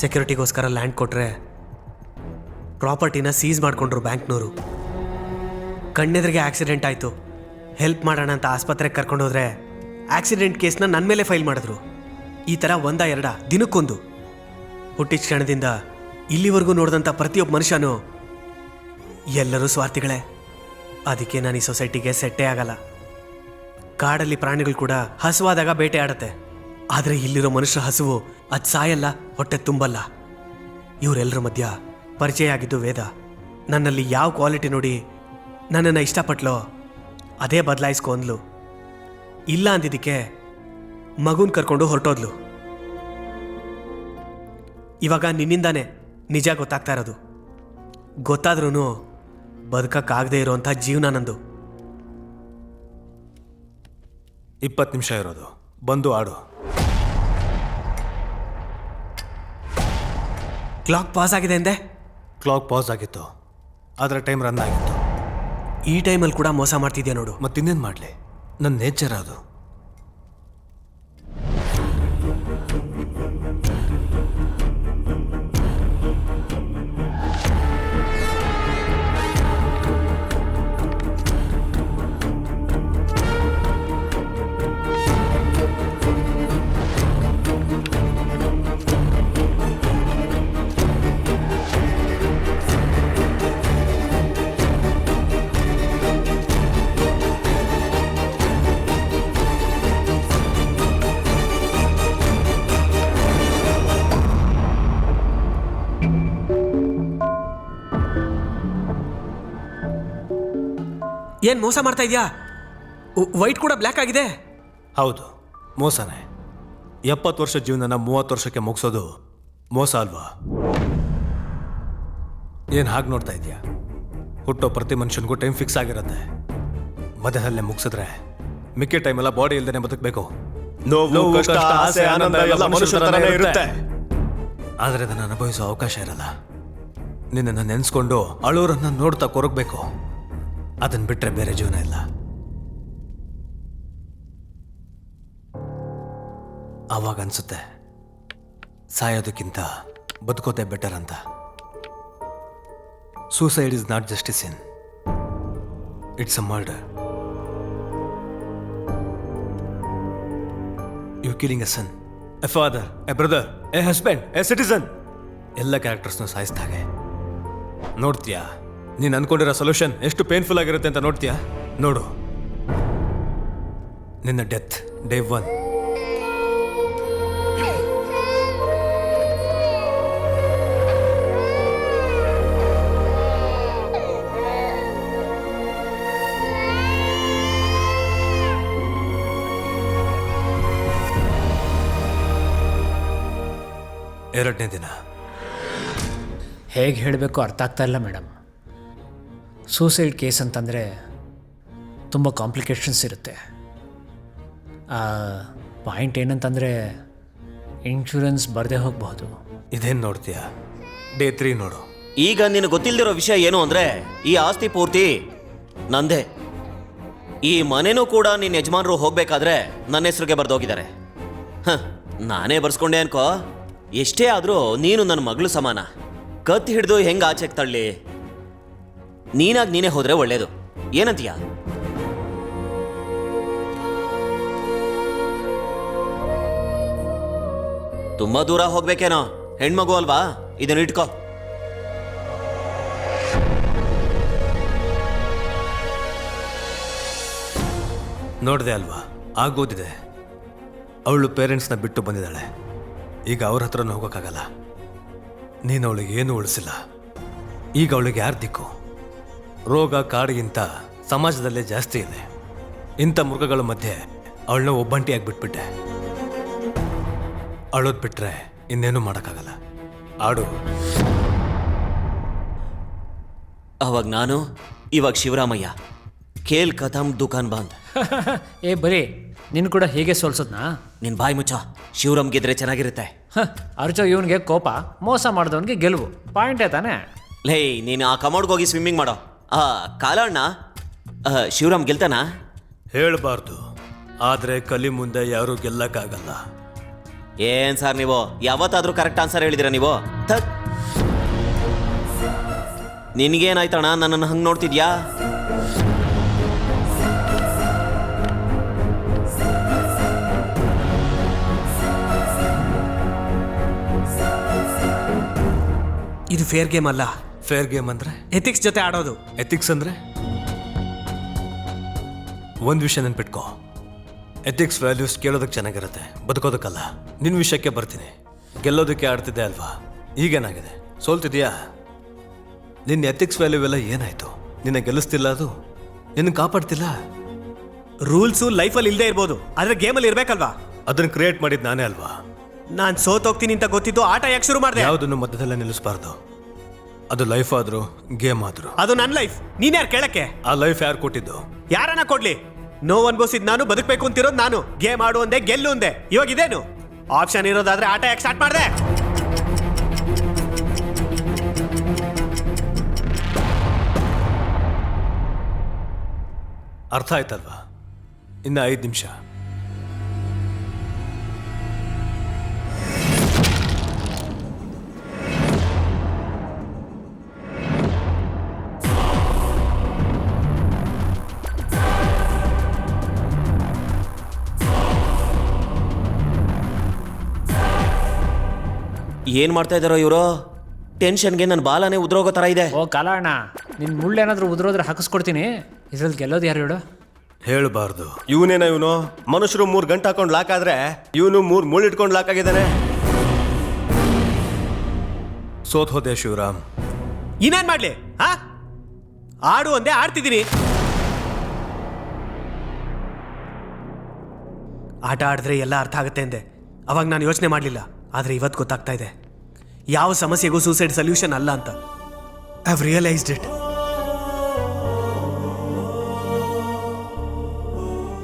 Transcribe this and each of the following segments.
ಸೆಕ್ಯೂರಿಟಿಗೋಸ್ಕರ land ಕೊಟ್ಟರೆ ಪ್ರಾಪರ್ಟಿನ seize ಮಾಡಿಕೊಂಡ್ರು ಬ್ಯಾಂಕ್ನವರು. ಕಣ್ಣೆದ್ರಿಗೆ ಆಕ್ಸಿಡೆಂಟ್ ಆಯಿತು, ಹೆಲ್ಪ್ ಮಾಡೋಣ ಅಂತ ಆಸ್ಪತ್ರೆಗೆ ಕರ್ಕೊಂಡೋದ್ರೆ ಆಕ್ಸಿಡೆಂಟ್ ಕೇಸ್ನ ನನ್ನ ಮೇಲೆ ಫೈಲ್ ಮಾಡಿದ್ರು. ಈ ಥರ ಎರಡ ದಿನಕ್ಕೊಂದು. ಹುಟ್ಟಿದ ಕ್ಷಣದಿಂದ ಇಲ್ಲಿವರೆಗೂ ನೋಡಿದಂಥ ಪ್ರತಿಯೊಬ್ಬ ಮನುಷ್ಯನೂ ಎಲ್ಲರೂ ಸ್ವಾರ್ಥಿಗಳೇ. ಅದಕ್ಕೆ ನಾನು ಈ ಸೊಸೈಟಿಗೆ ಸೆಟ್ಟೇ ಆಗಲ್ಲ. ಕಾಡಲ್ಲಿ ಪ್ರಾಣಿಗಳು ಕೂಡ ಹಸುವಾದಾಗ ಬೇಟೆ ಆಡತ್ತೆ, ಆದರೆ ಇಲ್ಲಿರೋ ಮನುಷ್ಯರ ಹಸುವು ಅದು ಸಾಯಲ್ಲ, ಹೊಟ್ಟೆ ತುಂಬಲ್ಲ. ಇವರೆಲ್ಲರ ಮಧ್ಯ ಪರಿಚಯ ಆಗಿದ್ದು ವೇದ. ನನ್ನಲ್ಲಿ ಯಾವ ಕ್ವಾಲಿಟಿ ನೋಡಿ ನನ್ನನ್ನು ಇಷ್ಟಪಟ್ಲೋ ಅದೇ ಬದಲಾಯಿಸ್ಕೊಂಡ್ಲು. ಇಲ್ಲ ಅಂದಿದ್ದಕ್ಕೆ ಮಗುನ ಕರ್ಕೊಂಡು ಹೊರಟೋದ್ಲು. ಇವಾಗ ನಿನ್ನಿಂದಾನೇ ನಿಜ ಗೊತ್ತಾಗ್ತಾ ಇರೋದು. ಗೊತ್ತಾದ್ರೂ ಬದುಕಕ್ಕಾಗದೇ ಇರೋಂಥ ಜೀವನ ನಂದು. 20 ನಿಮಿಷ ಇರೋದು, ಬಂದು ಆಡು. ಕ್ಲಾಕ್ ಪಾಸ್ ಆಗಿದೆ ಅಂದೆ? ಕ್ಲಾಕ್ ಪಾಸ್ ಆಗಿತ್ತು, ಆದರೆ ಟೈಮ್ ರನ್ ಆಗಿತ್ತು. ಈ ಟೈಮಲ್ಲಿ ಕೂಡ ಮೋಸ ಮಾಡ್ತಿದ್ಯಾ ನೋಡು. ಮತ್ತಿನ್ನೇನು ಮಾಡಲಿ, ನನ್ನ ನೇಚರ್ ಅದು. ಏನು ಮೋಸ ಮಾಡ್ತಾ ಇದೆಯಾ? ವೈಟ್ ಕೂಡ ಬ್ಲ್ಯಾಕ್ ಆಗಿದೆ. ಹೌದು, ಮೋಸನೇ. 70 ವರ್ಷ ಜೀವನನ 30 ವರ್ಷಕ್ಕೆ ಮುಗಿಸೋದು ಮೋಸ ಅಲ್ವಾ? ಏನು ಹಾಗೆ ನೋಡ್ತಾ ಇದೆಯಾ? ಹುಟ್ಟೋ ಪ್ರತಿ ಮನುಷ್ಯನಿಗೂ ಟೈಮ್ ಫಿಕ್ಸ್ ಆಗಿರುತ್ತೆ. ಮಧ್ಯದಲ್ಲೇ ಮುಗಿಸಿದ್ರೆ ಮಿಕ್ಕಿ ಟೈಮೆಲ್ಲ ಬಾಡಿ ಇಲ್ದೇನೆ ಬದುಕಬೇಕು. ನೋವು, ಕಷ್ಟ, ಆಸೆ, ಆನಂದ ಎಲ್ಲ ಮನುಷ್ಯರ ಥರನೇ ಇರುತ್ತೆ. ಆದರೆ ಅದನ್ನು ಅನುಭವಿಸೋ ಅವಕಾಶ ಇರಲ್ಲ. ನಿನ್ನನ್ನು ನೆನೆಸ್ಕೊಂಡು ಅಳೋರನ್ನ ನೋಡ್ತಾ ಕೊರಗಬೇಕು. ಅದನ್ನು ಬಿಟ್ಟರೆ ಬೇರೆ ಜೀವನ ಇಲ್ಲ. ಆವಾಗ ಅನ್ಸುತ್ತೆ ಸಾಯೋದಕ್ಕಿಂತ ಬದುಕೋದೇ ಬೆಟರ್ ಅಂತ. Suicide is not justice in, it's a murder. You killing a son, a father, a brother, a husband, a citizen. ಎಲ್ಲ ಕ್ಯಾರೆಕ್ಟರ್ಸ್ನ ಸಾಯಿಸ್ತಾಗೆ ನೋಡ್ತೀಯಾ? ನೀನು ಅನ್ಕೊಂಡಿರೋ ಸೊಲ್ಯೂಷನ್ ಎಷ್ಟು ಪೇನ್ಫುಲ್ ಆಗಿರುತ್ತೆ ಅಂತ ನೋಡ್ತೀಯಾ? ನೋಡು, ನಿನ್ನ ಡೆತ್ ಡೇ 1. ಎರಡನೇ ದಿನ. ಹೇಗೆ ಹೇಳಬೇಕು ಅರ್ಥ ಆಗ್ತಾ ಇಲ್ಲ ಮೇಡಮ್. ಸೂಸೈಡ್ ಕೇಸ್ ಅಂತಂದರೆ ತುಂಬ ಕಾಂಪ್ಲಿಕೇಶನ್ಸ್ ಇರುತ್ತೆ. ಪಾಯಿಂಟ್ ಏನಂತಂದರೆ ಇನ್ಶೂರೆನ್ಸ್ ಬರದೇ ಹೋಗಬಹುದು. ಇದೇನು ನೋಡ್ತೀಯಾ? ಡೇ 3 ನೋಡು. ಈಗ ನಿನಗೆ ಗೊತ್ತಿಲ್ಲದಿರೋ ವಿಷಯ ಏನು ಅಂದರೆ ಈ ಆಸ್ತಿ ಪೂರ್ತಿ ನಂದೇ. ಈ ಮನೆನೂ ಕೂಡ ನಿನ್ನ ಯಜಮಾನರು ಹೋಗಬೇಕಾದ್ರೆ ನನ್ನ ಹೆಸರಿಗೆ ಬರೆದೋಗಿದ್ದಾರೆ. ನಾನೇ ಬರ್ಸ್ಕೊಂಡೆ ಅನ್ಕೋ. ಎಷ್ಟೇ ಆದರೂ ನೀನು ನನ್ನ ಮಗಳು ಸಮಾನ. ಕತ್ತಿ ಹಿಡಿದು ಹೆಂಗೆ ಆಚೆಗೆ ತಳ್ಳಿ? ನೀನಾಗಿ ನೀನೇ ಹೋದ್ರೆ ಒಳ್ಳೇದು. ಏನಂತೀಯ? ತುಂಬಾ ದೂರ ಹೋಗ್ಬೇಕೇನೋ? ಹೆಣ್ಮಗು ಅಲ್ವಾ? ಇದನ್ನ ಇಟ್ಕೋ. ನೋಡಿದೆ ಅಲ್ವಾ, ಆಗೋದಿದೆ. ಅವಳು ಪೇರೆಂಟ್ಸ್ನ ಬಿಟ್ಟು ಬಂದಿದ್ದಾಳೆ. ಈಗ ಅವ್ರ ಹತ್ರನೂ ಹೋಗೋಕ್ಕಾಗಲ್ಲ. ನೀನು ಅವಳಿಗೆ ಏನೂ ಉಳಿಸಿಲ್ಲ. ಈಗ ಅವಳಿಗೆ ಯಾರು ದಿಕ್ಕು? ರೋಗ ಕಾಡಿಗಿಂತ ಸಮಾಜದಲ್ಲೇ ಜಾಸ್ತಿ ಇದೆ. ಇಂಥ ಮೃಗಗಳ ಮಧ್ಯೆ ಅವಳನ್ನ ಒಬ್ಬಂಟಿಯಾಗಿ ಬಿಟ್ಬಿಟ್ಟೆ. ಅಳೋದು ಬಿಟ್ರೆ ಇನ್ನೇನು ಮಾಡೋಕ್ಕಾಗಲ್ಲ. ಆಡು. ಅವಾಗ ನಾನು, ಇವಾಗ ಶಿವರಾಮಯ್ಯ. ಖೇಲ್ ಖತಮ್ ದುಕಾನ್ ಬಂದ್. ಏ ಬರೀ ನಿನ್ನ ಕೂಡ ಹೀಗೆ ಸೋಲ್ಸೋದ್ನಾ? ನಿನ್ ಬಾಯಿ ಮುಚ್ಚ. ಶಿವರಾಮ್ ಗೆದ್ರೆ ಚೆನ್ನಾಗಿರುತ್ತೆ. ಅರ್ಜೋ ಇವನಿಗೆ ಕೋಪ, ಮೋಸ ಮಾಡಿದವನಿಗೆ ಗೆಲುವು. ಪಾಯಿಂಟೇ ತಾನೆ? ಲೇ, ನೀನು ಆ ಕಮೋಡ್ಗೆ ಹೋಗಿ ಸ್ವಿಮ್ಮಿಂಗ್ ಮಾಡೋ. ಕಾಲಣ್ಣ, ಶಿವರಾಮ್ ಗೆಲ್ತಾನ? ಹೇಳಬಾರ್ದು, ಆದರೆ ಕಲಿ ಮುಂದೆ ಯಾರೂ ಗೆಲ್ಲಕ್ಕಾಗಲ್ಲ. ಏನ್ ಸರ್ ನೀವು ಯಾವತ್ತಾದ್ರೂ ಕರೆಕ್ಟ್ ಆನ್ಸರ್ ಹೇಳಿದಿರ ನೀವು? ಥಕ್. ನಿನಗೇನಾಯ್ತಣ್ಣ ನನ್ನನ್ನು ಹಂಗೆ ನೋಡ್ತಿದ್ಯಾ? ಇದು ಫೇರ್ ಗೇಮ್ ಅಲ್ಲ. ಫೇರ್ ಗೇಮ್ ಅಂದ್ರೆ? ಎಥಿಕ್ಸ್ ಜೊತೆ ಆಡೋದು. ಎಥಿಕ್ಸ್ ಅಂದ್ರೆ ಒಂದು ವಿಷಯ ನೆನ್ಪಿಟ್ಕೋ, ಎಥಿಕ್ಸ್ ವ್ಯಾಲ್ಯೂಸ್ ಕೇಳೋದಕ್ಕೆ ಚೆನ್ನಾಗಿರುತ್ತೆ, ಬದುಕೋದಕ್ಕಲ್ಲ. ನಿನ್ನ ವಿಷಯಕ್ಕೆ ಬರ್ತೀನಿ. ಗೆಲ್ಲೋದಕ್ಕೆ ಆಡ್ತಿದ್ದೆ ಅಲ್ವಾ, ಈಗೇನಾಗಿದೆ? ಸೋಲ್ತಿದ್ಯಾ? ನಿನ್ನ ಎಥಿಕ್ಸ್ ವ್ಯಾಲ್ಯೂ ಎಲ್ಲ ಏನಾಯ್ತು? ನಿನ್ನ ಗೆಲ್ಲಿಸ್ತಿಲ್ಲ, ಅದು ನಿನ್ನ ಕಾಪಾಡ್ತಿಲ್ಲ. ರೂಲ್ಸು ಲೈಫಲ್ಲಿ ಇಲ್ಲದೆ ಇರ್ಬೋದು, ಆದ್ರೆ ಗೇಮಲ್ಲಿ ಇರ್ಬೇಕಲ್ವಾ? ಅದನ್ನ ಕ್ರಿಯೇಟ್ ಮಾಡಿದ್ ನಾನೇ ಅಲ್ವಾ? ನಾನು ಸೋತೋಗ್ತೀನಿ ಅಂತ ಗೊತ್ತಿದ್ದು ಆಟ ಯಾಕೆ ಶುರು ಮಾಡಿದೆ? ಯಾವುದನ್ನು ಮಧ್ಯದಲ್ಲೇ ನಿಲ್ಲಿಸಬಾರ್ದು. ಅದು ಲೈಫ್ ಆದ್ರೂ ಗೇಮ್ ಆದ್ರೂ. ಅದು ನನ್ನ ಲೈಫ್, ನೀನ್ಯಾರು ಕೇಳಕ್ಕೆ? ಆ ಲೈಫ್ ಯಾರು ಕೊಟ್ಟಿದ್ದು? ಯಾರನ್ನ ಕೊಡ್ಲಿ? ನೋವು ಅನ್ಭವಿಸಿದ್ ನಾನು, ಬದುಕಬೇಕು ಅಂತಿರೋದು ನಾನು. ಗೇಮ್ ಆಡು ಒಂದೇ, ಗೆಲ್ಲು ಒಂದೇ. ಇವಾಗ ಇದೇನು ಆಪ್ಷನ್ ಇರೋದಾದ್ರೆ ಆಟ ಯಾಕೆ ಸ್ಟಾರ್ಟ್ ಮಾಡಿದೆ? ಅರ್ಥ ಆಯ್ತಲ್ವಾ? ಇನ್ನ 5 ನಿಮಿಷ. ಏನ್ ಮಾಡ್ತಾ ಇದಾರೋ ಇವರು? ಟೆನ್ಷನ್ಗೆ ನನ್ನ ಬಾಲನೇ ಉದ್ರೋಗೋ ಥರ ಇದೆ. ಓ ಕಾಲಣ್ಣ, ನಿನ್ನ ಮುಳ್ಳೇನಾದರೂ ಉದುರೋದ್ರೆ ಹಾಕಿಸ್ಕೊಡ್ತೀನಿ. ಇದ್ರಲ್ಲಿ ಗೆಲ್ಲೋದು ಯಾರು ಹೇಳು? ಹೇಳಬಾರ್ದು. ಇವನೇನ ಇವನು? ಮನುಷ್ಯರು 3 ಗಂಟೆ ಹಾಕೊಂಡು ಲಾಕ್ ಆದ್ರೆ ಇವನು 3 ಮುಳ್ಳು ಇಟ್ಕೊಂಡು ಲಾಕ್ ಆಗಿದ್ದಾನೆ. ಸೋತ್ ಹೋದೆ ಶಿವರಾಮ್. ಇನ್ನೇನ್ ಮಾಡ್ಲಿ? ಆಡು ಒಂದೇ, ಆಡ್ತಿದ್ದೀನಿ. ಆಟ ಆಡಿದ್ರೆ ಎಲ್ಲ ಅರ್ಥ ಆಗುತ್ತೆ ಅಂದೆ. ಅವಾಗ ನಾನು ಯೋಚನೆ ಮಾಡಲಿಲ್ಲ, ಆದರೆ ಇವತ್ತು ಗೊತ್ತಾಗ್ತಾ ಇದೆ ಯಾವ ಸಮಸ್ಯೆಗೂ ಸೂಸೈಡ್ ಸೊಲ್ಯೂಷನ್ ಅಲ್ಲ ಅಂತ. I have realised it.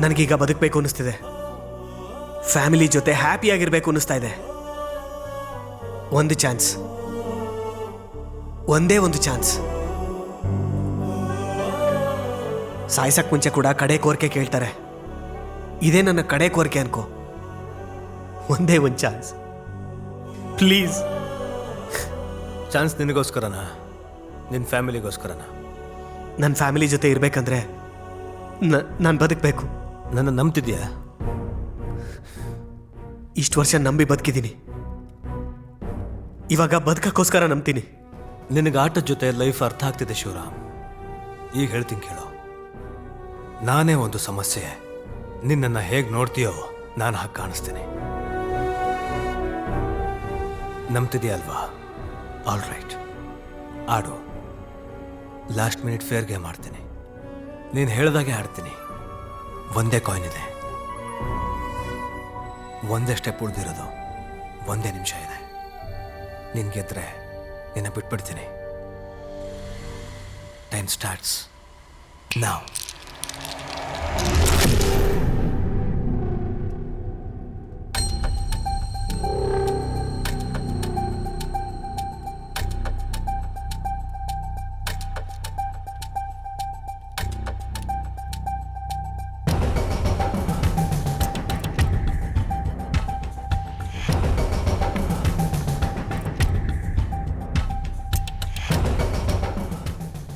ನನಗೀಗ ಬದುಕಬೇಕು ಅನ್ನಿಸ್ತಿದೆ. ಫ್ಯಾಮಿಲಿ ಜೊತೆ ಹ್ಯಾಪಿಯಾಗಿರ್ಬೇಕು ಅನ್ನಿಸ್ತಾ ಇದೆ. ಒಂದು ಚಾನ್ಸ್, ಒಂದೇ ಒಂದು ಚಾನ್ಸ್. ಸಾಯ್ಸಕ್ ಮುಂಚೆ ಕೂಡ ಕಡೆ ಕೋರಿಕೆ ಕೇಳ್ತಾರೆ. ಇದೇ ನನ್ನ ಕಡೆ ಕೋರಿಕೆ ಅನ್ಕೋ. ಒಂದೇ ಒಂದು ಚಾನ್ಸ್ ಪ್ಲೀಸ್. ಚಾನ್ಸ್ ನಿನಗೋಸ್ಕರನಾ? ನಿನ್ನ ಫ್ಯಾಮಿಲಿಗೋಸ್ಕರನಾ? ನನ್ನ ಫ್ಯಾಮಿಲಿ ಜೊತೆ ಇರಬೇಕಂದ್ರೆ ನಾನು ಬದುಕಬೇಕು. ನನ್ನ ನಂಬ್ತಿದ್ಯಾ? ಇಷ್ಟು ವರ್ಷ ನಂಬಿ ಬದುಕಿದ್ದೀನಿ, ಇವಾಗ ಬದುಕಕ್ಕೋಸ್ಕರ ನಂಬ್ತೀನಿ. ನಿನಗೆ ಆಟದ ಜೊತೆ ಲೈಫ್ ಅರ್ಥ ಆಗ್ತಿದೆ ಶಿವರಾಮ್. ಈಗ ಹೇಳ್ತೀನಿ ಕೇಳು. ನಾನೇ ಒಂದು ಸಮಸ್ಯೆ. ನಿನ್ನನ್ನು ಹೇಗೆ ನೋಡ್ತೀಯೋ ನಾನು ಹಾಗೆ ಕಾಣಿಸ್ತೀನಿ. ನಂಬ್ತಿದೆಯಲ್ವಾ? ಆಲ್ ರೈಟ್, ಆಡು. ಲಾಸ್ಟ್ ಮಿನಿಟ್ ಫೇರ್ ಗೇಮ್ ಆಡ್ತೀನಿ. ನೀನು ಹೇಳ್ದಾಗೆ ಆಡ್ತೀನಿ. ಒಂದೇ ಕಾಯಿನ್ ಇದೆ, ಒಂದೇ ಸ್ಟೆಪ್ ಉಳಿದಿರೋದು, ಒಂದೇ ನಿಮಿಷ ಇದೆ. ನೀನು ಗೆದ್ರೆ ನಿನ್ನ ಬಿಟ್ಬಿಡ್ತೀನಿ. Time starts now.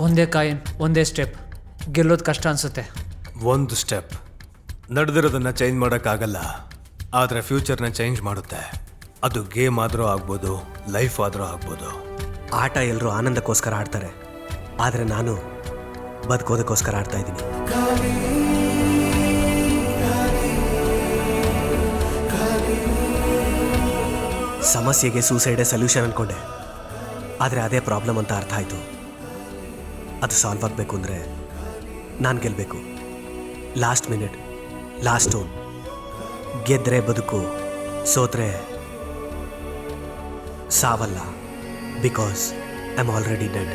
ಒಂದೇ ಕಾಯಿನ್, ಒಂದೇ ಸ್ಟೆಪ್. ಗೆಲ್ಲೋದು ಕಷ್ಟ ಅನ್ಸುತ್ತೆ. ಒಂದು ಸ್ಟೆಪ್ ನಡೆದಿರೋದನ್ನ ಚೇಂಜ್ ಮಾಡೋಕ್ಕಾಗಲ್ಲ, ಆದರೆ ಫ್ಯೂಚರ್ನ ಚೇಂಜ್ ಮಾಡುತ್ತೆ. ಅದು ಗೇಮ್ ಆದರೂ ಆಗ್ಬೋದು, ಲೈಫ್ ಆದರೂ ಆಗ್ಬೋದು. ಆಟ ಎಲ್ಲರೂ ಆನಂದಕ್ಕೋಸ್ಕರ ಆಡ್ತಾರೆ, ಆದರೆ ನಾನು ಬದುಕೋದಕ್ಕೋಸ್ಕರ ಆಡ್ತಾ ಇದ್ದೀನಿ. ಸಮಸ್ಯೆಗೆ ಸೂಸೈಡೇ ಸೊಲ್ಯೂಷನ್ ಅನ್ಕೊಂಡೆ, ಆದರೆ ಅದೇ ಪ್ರಾಬ್ಲಮ್ ಅಂತ ಅರ್ಥ ಆಯಿತು. ಅದು ಸಾಲ್ವ್ ಆಗಬೇಕು ಅಂದರೆ ನಾನು ಗೆಲ್ಲಬೇಕು. Last minute, last tone. ಗೆದ್ದರೆ ಬದುಕು, ಸೋತ್ರೆ ಸಾವಲ್ಲ. Because I am already dead.